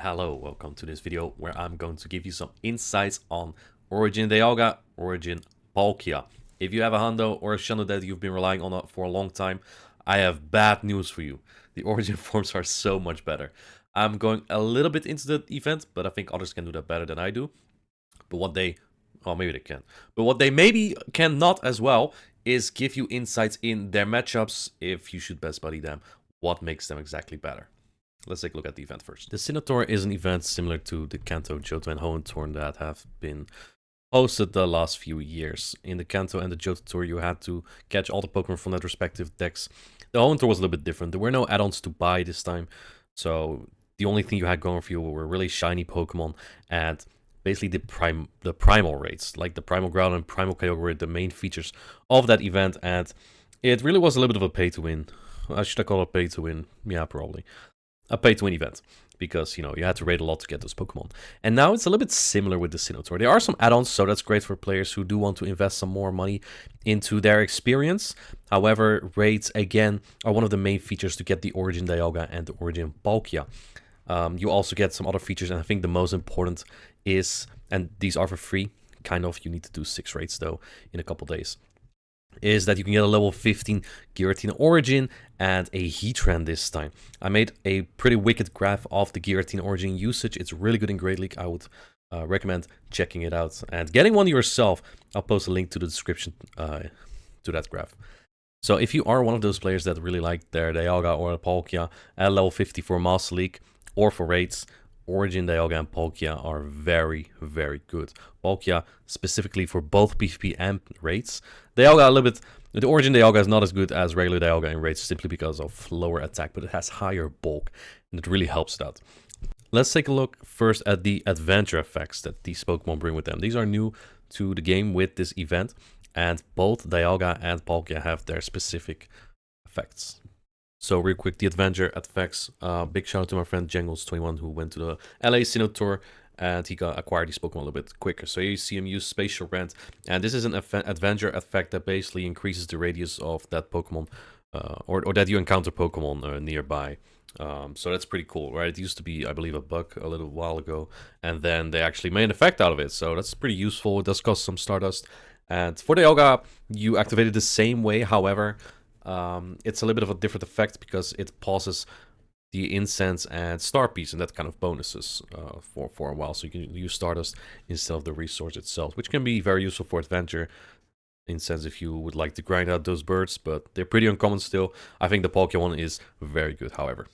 Hello, welcome to this video where I'm going to give you some insights on Origin Dialga, Origin Palkia. If you have a hundo or a shundo that you've been relying on for a long time, I have bad news for you. The Origin forms are so much better. I'm going a little bit into the event, but I think others can do that better than I do. But maybe they can. But what they maybe cannot as well is give you insights in their matchups, if you should best buddy them, what makes them exactly better. Let's take a look at the event first. The Sinnoh is an event similar to the Kanto, Johto, and Hoenn Tour that have been hosted the last few years. In the Kanto and the Johto Tour, you had to catch all the Pokemon from their respective decks. The Hoenn Tour was a little bit different. There were no add-ons to buy this time, so the only thing you had going for you were really shiny Pokemon and basically the primal rates, like the Primal Growl and Primal Kyogre were the main features of that event, and it really was a little bit of a pay-to-win. Should I call it pay-to-win? Yeah, probably. A pay-to-win event, because, you had to raid a lot to get those Pokemon. And now it's a little bit similar with the Sinnoh. There are some add-ons, so that's great for players who do want to invest some more money into their experience. However, raids, again, are one of the main features to get the Origin Dialga and the Origin Palkia. You also get some other features, and I think the most important is, and these are for free, kind of, you need to do 6 raids, though, in a couple days, is that you can get a level 15 Giratina Origin and a Heatran this time. I made a pretty wicked graph of the Giratina Origin usage. It's really good in Great League. I would recommend checking it out and getting one yourself. I'll post a link to the description to that graph. So if you are one of those players that really like their Dialga or Palkia at level 50 for Master League or for raids, Origin Dialga and Palkia are very, very good. Palkia specifically for both PvP and raids. Dialga a little bit. The Origin Dialga is not as good as regular Dialga in raids simply because of lower attack, but it has higher bulk and it really helps it out. Let's take a look first at the adventure effects that these Pokemon bring with them. These are new to the game with this event, and both Dialga and Palkia have their specific effects. So real quick, the adventure effects. Big shout out to my friend Jangles21 who went to the LA Sinnoh Tour and he got acquired these Pokemon a little bit quicker. So here you see him use Spatial Rent, and this is an adventure effect that basically increases the radius of that Pokemon, or that you encounter Pokemon nearby. So that's pretty cool, right? It used to be, I believe, a bug a little while ago, and then they actually made an effect out of it. So that's pretty useful. It does cost some Stardust. And for Dialga, you activate it the same way. However, it's a little bit of a different effect because it pauses the incense and star piece and that kind of bonuses for a while. So you can use Stardust instead of the resource itself, which can be very useful for adventure incense if you would like to grind out those birds, but they're pretty uncommon still. I think the Palkia one is very good, however.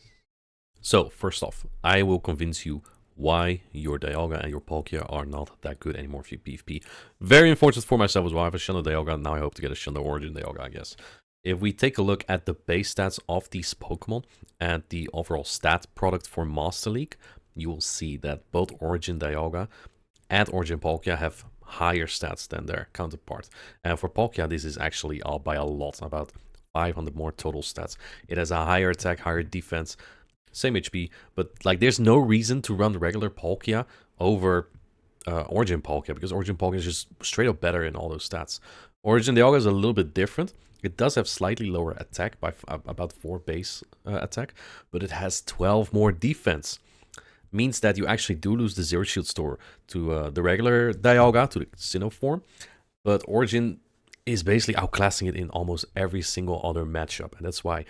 So first off, I will convince you why your Dialga and your Palkia are not that good anymore for PvP. Very unfortunate for myself as well. I have a Shundo Dialga, now I hope to get a Shundo Origin Dialga, I guess. If we take a look at the base stats of these Pokemon and the overall stat product for Master League, you will see that both Origin Dialga and Origin Palkia have higher stats than their counterpart. And for Palkia, this is actually all by a lot, about 500 more total stats. It has a higher attack, higher defense, same HP, but like there's no reason to run the regular Palkia over Origin Palkia, because Origin Palkia is just straight up better in all those stats. Origin Dialga is a little bit different. It does have slightly lower attack by about 4 base attack, but it has 12 more defense. Means that you actually do lose the Zero Shield store to the regular Dialga, to the Sinnoh form, but Origin is basically outclassing it in almost every single other matchup, and that's why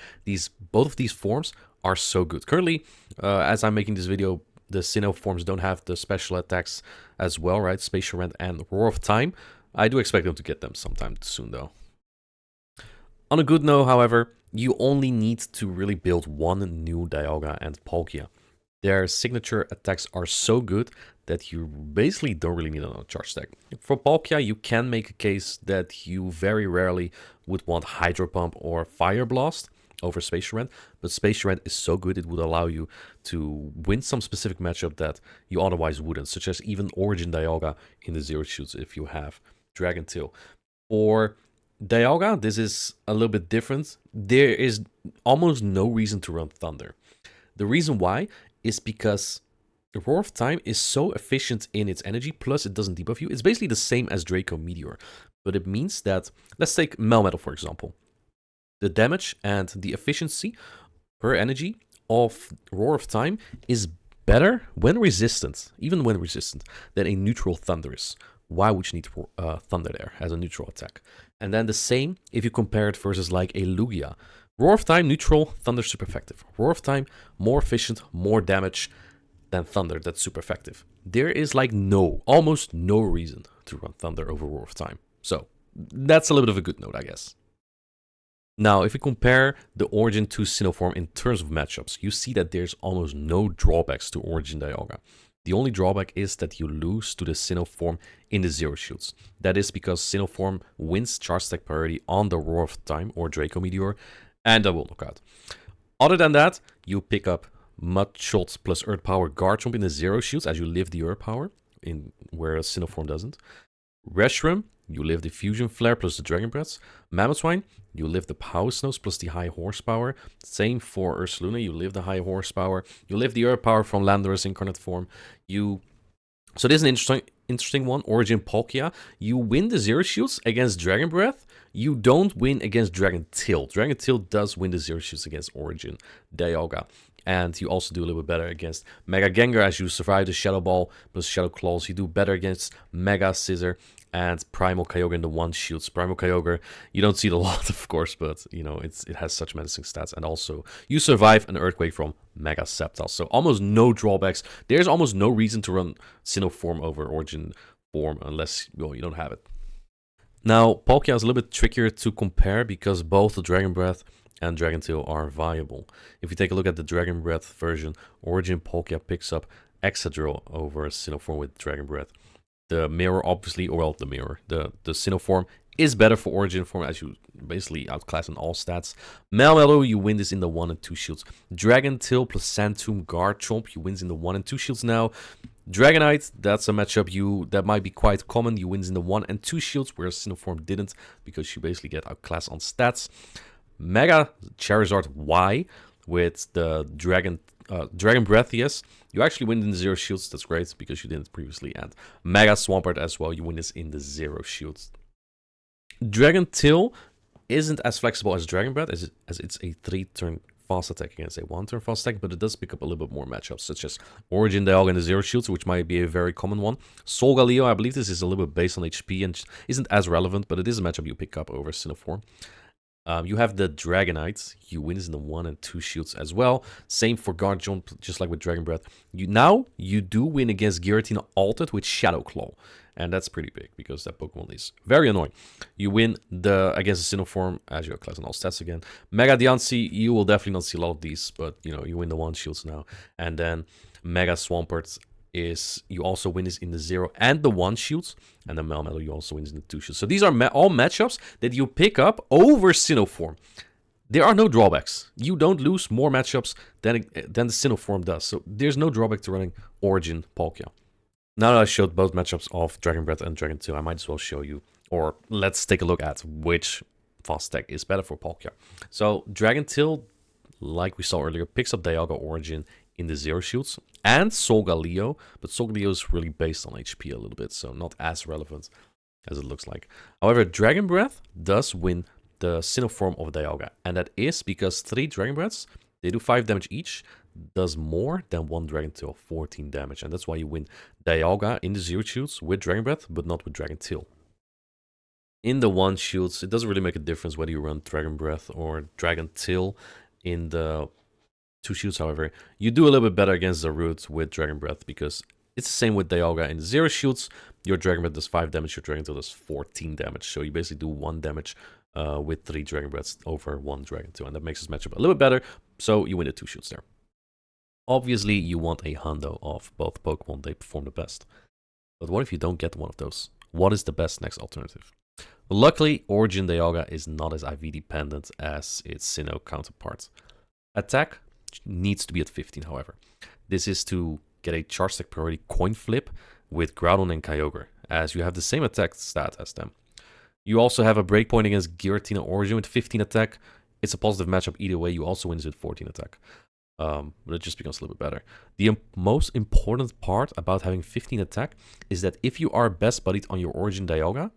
both of these forms are so good. Currently, as I'm making this video, the Sinnoh forms don't have the special attacks as well, right? Spatial Rent and Roar of Time. I do expect them to get them sometime soon, though. On a good note, however, you only need to really build one new Dialga and Palkia. Their signature attacks are so good that you basically don't really need another charge stack. For Palkia, you can make a case that you very rarely would want Hydro Pump or Fire Blast over Spatial Rent, but Spatial Rent is so good it would allow you to win some specific matchup that you otherwise wouldn't, such as even Origin Dialga in the Zero Shoots if you have Dragon Tail. For Dialga, this is a little bit different. There is almost no reason to run Thunder. The reason why is because the Roar of Time is so efficient in its energy, plus it doesn't debuff you. It's basically the same as Draco Meteor, but it means that, let's take Melmetal for example. The damage and the efficiency per energy of Roar of Time is better when resistant, even when resistant, than a neutral Thundurus. Why would you need Thunder there as a neutral attack? And then the same if you compare it versus like a Lugia. Roar of Time, neutral, Thunder super effective. Roar of Time, more efficient, more damage than Thunder, that's super effective. There is like almost no reason to run Thunder over Roar of Time. So that's a little bit of a good note, I guess. Now, if we compare the Origin to Sinnoh form in terms of matchups, you see that there's almost no drawbacks to Origin Dialga. The only drawback is that you lose to the Sinnoh form in the Zero Shields. That is because Sinnoh form wins charge stack priority on the Roar of Time or Draco Meteor, and that will knock out. Other than that, you pick up Mud Shot plus Earth Power Guard Jump in the Zero Shields as you live the Earth Power, whereas Sinnoh form doesn't. Reshiram, you live the Fusion Flare plus the Dragon Breath. Mammothswine, you live the Power Snows plus the high horsepower. Same for Ursaluna, you live the high horsepower. You live the Earth Power from Landorus incarnate form. So this is an interesting one. Origin Palkia, you win the Zero Shields against Dragon Breath. You don't win against Dragon Tail. Dragon Tail does win the Zero Shields against Origin Dialga. And you also do a little bit better against Mega Gengar as you survive the Shadow Ball plus Shadow Claws. You do better against Mega Scissor and Primal Kyogre in the one shields. Primal Kyogre, you don't see it a lot, of course, but you know it has such menacing stats. And also, you survive an Earthquake from Mega Sceptile. So almost no drawbacks. There's almost no reason to run Sinnoh form over Origin form unless you don't have it. Now, Palkia is a little bit trickier to compare because both the Dragon Breath and Dragon Tail are viable. If you take a look at the Dragon Breath version, Origin Palkia picks up Excadrill over Sinnoh form with Dragon Breath. The mirror, obviously, the Sinnoh form is better for Origin form as you basically outclass in all stats. Melmetal, you win this in the 1 and 2 shields. Dragon Tail plus Sandtomb Guard Chomp, you wins in the 1 and 2 shields now. Dragonite, that's a matchup that might be quite common. You wins in the 1 and 2 shields, whereas Sinnoh form didn't because you basically get outclassed on stats. Mega Charizard Y with the Dragon Breath, yes. You actually win in the 0 shields, that's great because you didn't previously. And Mega Swampert as well, you win this in the 0 shields. Dragon Tail isn't as flexible as Dragon Breath as it's a 3-turn fast attack against a 1-turn fast attack, but it does pick up a little bit more matchups, such as Origin Dialga in the 0 shields, which might be a very common one. Solgaleo, I believe this is a little bit based on HP and isn't as relevant, but it is a matchup you pick up over Sinnoh form. You have the Dragonite. You win this in the 1 and 2 shields as well. Same for Guard Jump, just like with Dragon Breath. You do win against Giratina Altered with Shadow Claw. And that's pretty big because that Pokemon is very annoying. You win against the Sinnoh form as you class on all stats again. Mega Diancie, you will definitely not see a lot of these, but you win the 1 shields now. And then Mega Swampert you also win this in the 0 and the 1 shields, and then Melmetal you also win in the 2 shields. So these are all matchups that you pick up over Sinnoh form. There are no drawbacks. You don't lose more matchups than the Sinnoh form does. So there's no drawback to running Origin Palkia. Now that I showed both matchups of Dragon Breath and Dragon Tail, I might as well show you, or let's take a look at which fast attack is better for Palkia. So Dragon Tail, like we saw earlier, picks up Dialga Origin in the 0 shields, and Solgaleo, but Solgaleo is really based on HP a little bit, so not as relevant as it looks like. However, Dragon Breath does win the Sinnoh form of Dialga, and that is because 3 Dragon Breaths, they do 5 damage each, does more than 1 Dragon Tail, 14 damage, and that's why you win Dialga in the 0 shields with Dragon Breath, but not with Dragon Tail. In the 1 shields, it doesn't really make a difference whether you run Dragon Breath or Dragon Tail. In the 2 shields, however, you do a little bit better against Zarude with Dragon Breath because it's the same with Dialga. In the 0 shields, your Dragon Breath does 5 damage, your Dragon Tail does 14 damage. So you basically do 1 damage with 3 Dragon Breaths over 1 Dragon Tail, and that makes this matchup a little bit better, so you win the 2 shields there. Obviously, you want a hundo of both Pokemon, they perform the best. But what if you don't get one of those? What is the best next alternative? Well, luckily, Origin Dialga is not as IV dependent as its Sinnoh counterpart. Attack needs to be at 15, however. This is to get a charge stack priority coin flip with Groudon and Kyogre, as you have the same attack stat as them. You also have a breakpoint against Giratina Origin with 15 attack. It's a positive matchup either way. You also win with 14 attack. But it just becomes a little bit better. The most important part about having 15 attack is that if you are best buddied on your Origin Dialga,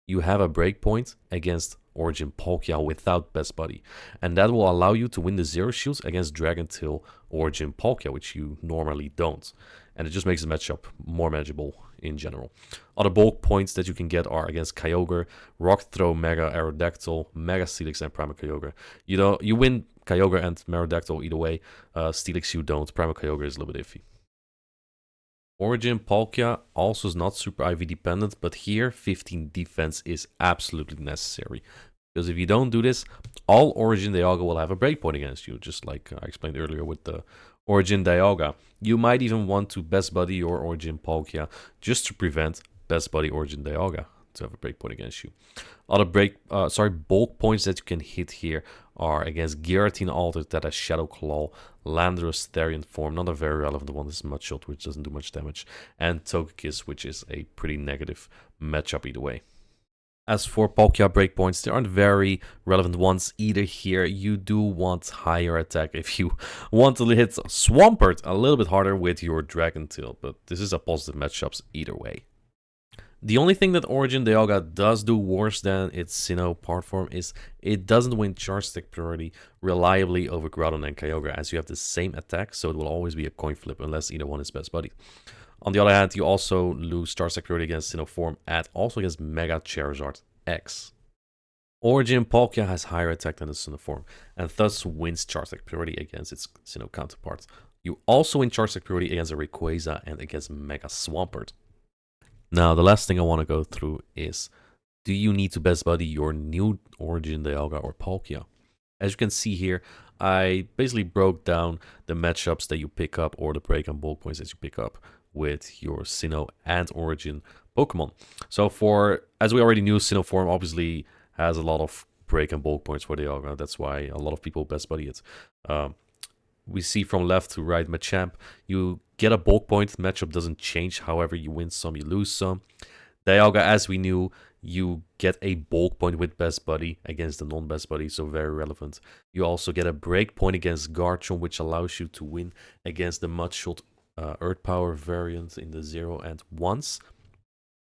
you have a breakpoint against Origin Palkia without Best Buddy. And that will allow you to win the Zero Shields against Dragon Tail Origin Palkia, which you normally don't. And it just makes the matchup more manageable in general. Other bulk points that you can get are against Kyogre, Rock Throw, Mega Aerodactyl, Mega Steelix, and Primal Kyogre. You win Kyogre and Aerodactyl either way. Steelix you don't. Primal Kyogre is a little bit iffy. Origin Palkia also is not super IV dependent, but here 15 defense is absolutely necessary. Because if you don't do this, all Origin Dialga will have a breakpoint against you, just like I explained earlier with the Origin Dialga. You might even want to Best Buddy your Origin Palkia just to prevent Best Buddy Origin Dialga to have a breakpoint against you. Other bulk points that you can hit here are against Giratina Altered that has Shadow Claw, Landorus Therian form, not a very relevant one, this is Mudshot, which doesn't do much damage, and Togekiss, which is a pretty negative matchup either way. As for Palkia breakpoints, there aren't very relevant ones either here. You do want higher attack if you want to hit Swampert a little bit harder with your Dragon Tail, but this is a positive matchups either way. The only thing that Origin Dialga does do worse than its Sinnoh part form is it doesn't win Charge Attack priority reliably over Groudon and Kyogre, as you have the same attack, so it will always be a coin flip unless either one is Best Buddy. On the other hand, you also lose Charge Attack priority against Sinnoh form and also against Mega Charizard X. Origin Palkia has higher attack than the Sinnoh form, and thus wins Charge Attack priority against its Sinnoh counterpart. You also win Charge Attack priority against a Rayquaza and against Mega Swampert. Now, the last thing I want to go through is, do you need to Best Buddy your new Origin Dialga or Palkia? As you can see here, I basically broke down the matchups that you pick up or the break and bulk points that you pick up with your Sinnoh and Origin Pokemon. So as we already knew, Sinnoh form obviously has a lot of break and bulk points for Dialga. That's why a lot of people Best Buddy it. We see from left to right, Machamp, you get a bulk point, matchup doesn't change, however you win some, you lose some. Dialga, as we knew, you get a bulk point with Best Buddy against the non-Best Buddy, so very relevant. You also get a break point against Garchomp, which allows you to win against the Mudshot Earth Power variant in the 0 and 1s.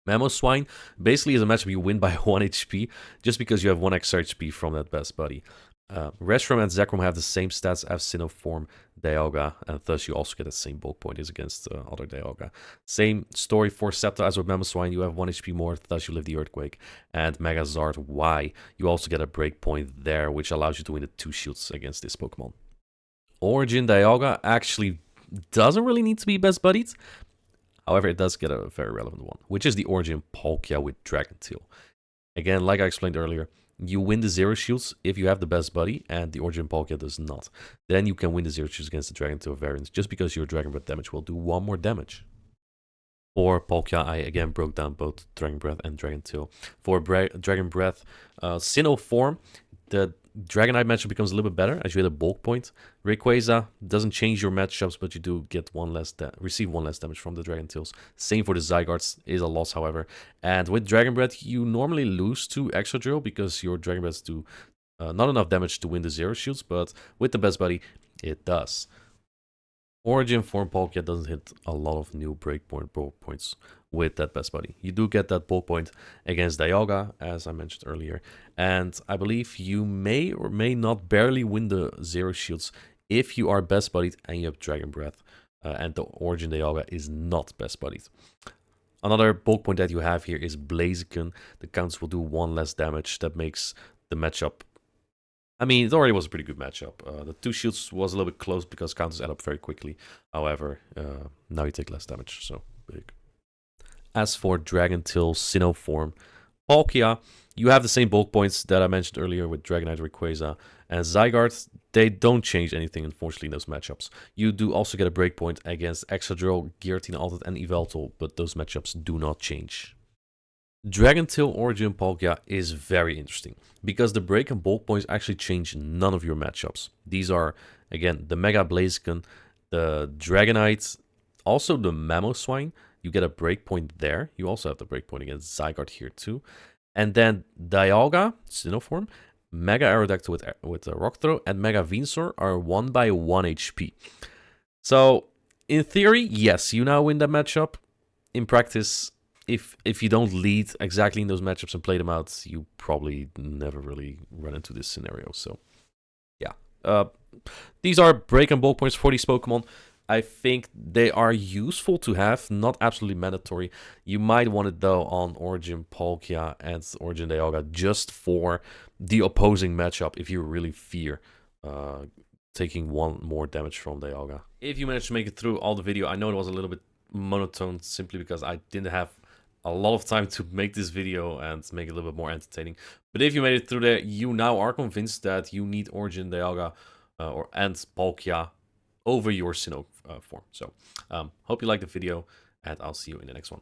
Mamoswine basically is a matchup you win by 1 HP, just because you have 1 extra HP from that Best Buddy. Reshiram and Zekrom have the same stats as Sinnoh form Dialga, and thus you also get the same bulk point as against other Dialga. Same story for Sceptile as with Mamoswine, you have 1 HP more, thus you live the Earthquake. And Megazord Y, you also get a break point there, which allows you to win the 2 shields against this Pokemon. Origin Dialga actually doesn't really need to be Best Buddied. However, it does get a very relevant one, which is the Origin Palkia with Dragon Tail. Again, like I explained earlier, you win the Zero Shields if you have the Best Buddy, and the Origin Palkia does not. Then you can win the Zero Shields against the Dragon Tail variants, just because your Dragon Breath damage will do 1 more damage. For Palkia, I again broke down both Dragon Breath and Dragon Tail. For Dragon Breath, Sinnoh form, the Dragonite matchup becomes a little bit better as you hit a bulk point. Rayquaza doesn't change your matchups, but you do get receive one less damage from the Dragon Tails. Same for the Zygardes, is a loss, however. And with Dragon Breath, you normally lose to Extra Drill because your Dragon Breaths do not enough damage to win the Zero Shields, but with the Best Buddy, it does. Origin form Palkia doesn't hit a lot of new breakpoint bulk points with that Best Buddy. You do get that bulk point against Dialga, as I mentioned earlier, and I believe you may or may not barely win the Zero Shields if you are Best Buddied and you have Dragon Breath, and the Origin Dialga is not Best Buddied. Another bulk point that you have here is Blaziken. The counts will do 1 less damage. That makes the matchup, I mean, it already was a pretty good matchup. The 2 shields was a little bit close because counters add up very quickly. However, now you take less damage, so big. As for Dragon Tail Sinnoh form Palkia, you have the same bulk points that I mentioned earlier with Dragonite, Rayquaza, and Zygarde. They don't change anything, unfortunately, in those matchups. You do also get a breakpoint against Excadrill, Giratina Altered, and Yveltal, but those matchups do not change. Dragon Tail Origin Palkia is very interesting, because the break and bulk points actually change none of your matchups. These are, again, the Mega Blaziken, the Dragonite, also the Mamoswine. You get a breakpoint there. You also have the breakpoint against Zygarde here too. And then Dialga, Sinnoh form, Mega Aerodactyl with a Rock Throw, and Mega Venusaur are 1 by 1 HP. So, in theory, yes, you now win that matchup. In practice, if you don't lead exactly in those matchups and play them out, you probably never really run into this scenario. So yeah, these are break and bulk points for these Pokemon. I think they are useful to have, not absolutely mandatory. You might want it though on Origin Palkia and Origin Dialga just for the opposing matchup if you really fear taking one more damage from Dialga. If you managed to make it through all the video, I know it was a little bit monotone simply because I didn't have a lot of time to make this video and make it a little bit more entertaining. But if you made it through there, you now are convinced that you need Origin Dialga and Palkia over your Sinnoh form. So hope you liked the video, and I'll see you in the next one.